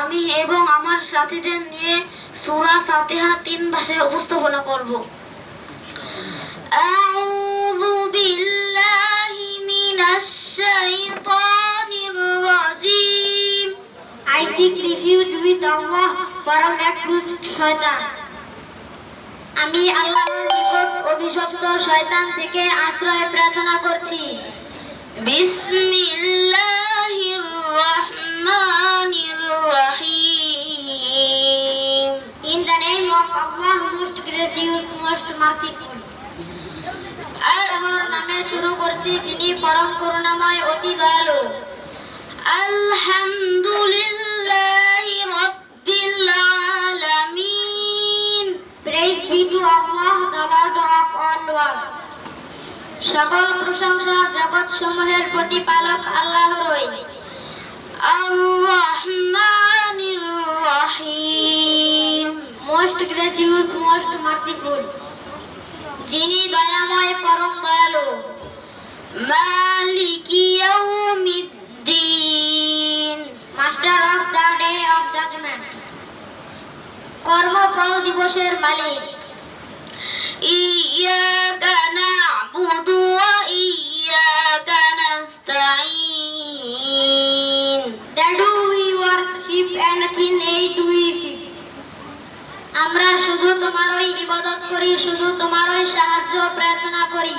আমি এবং আমার সাথীদের নিয়ে সূরা ফাতিহা 3 ভাষায় উপস্থাপনা করব। আউযু বিল্লাহি মিনাশ শাইতানির রাজীম। I seek refuge with Allah from accused শয়তান। আমি আল্লাহর নিকট অভিশপ্ত শয়তান থেকে আশ্রয় প্রার্থনা করছি। বিসমিল্লাহির রহমানির রহিম। In the name of Allah, most gracious, most merciful. আল্লাহর নামে শুরু করছি, যিনি পরম করুণাময়, অতি দয়ালু। আলহামদুলিল্লাহি রাব্বিল আলামিন। Praise be to Allah, the Lord of all worlds. সকল প্রশংসা জগৎ সমূহের প্রতিপালক আল্লাহরই। আর-রহমানির রহিম। Most gracious, most merciful, যিনি দয়াময়, পরম দয়ালু। মালিকি ইয়াউমিদ্দিন। Master of the day of judgment. কর্মফল দিবসের মালিক। ইয়াকা না'বুদু ওয়া ইয়াকা নাস্তাঈন। That do we worship and nothing else we seek. আমরা শুধু তোমারই ইবাদত করি, শুধু তোমারই সাহায্য প্রার্থনা করি।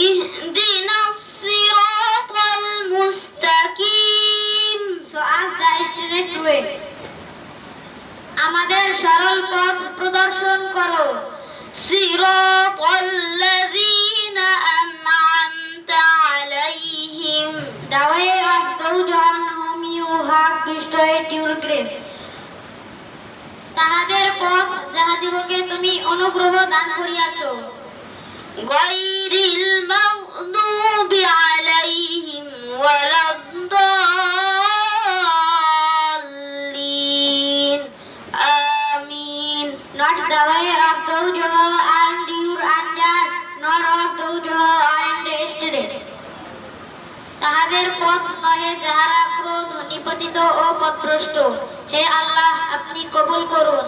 ইহদিনাস সিরাতাল মুস্তাকিম। So ask the straight way. আমাদের সরল পথ প্রদর্শন করো। সিরাতাল্লাযীনা আন'আমতা আলাইহিম। The way of those on whom you have bestowed your grace. তাহাদের পথ যাহাদিগকে তুমি অনুগ্রহ দান করিয়াছ। গায়রিল মাগদুবি আলাইহিম ওয়ালাদ-দাল্লিন। আমিন। Not the way of those who are your unjust, nor of those who are astray. তাহাদের পথ নহে যাহারা ক্রোধ, নিপতিত ও পথভ্রষ্ট। হে আল্লাহ, আপনি কবুল করুন।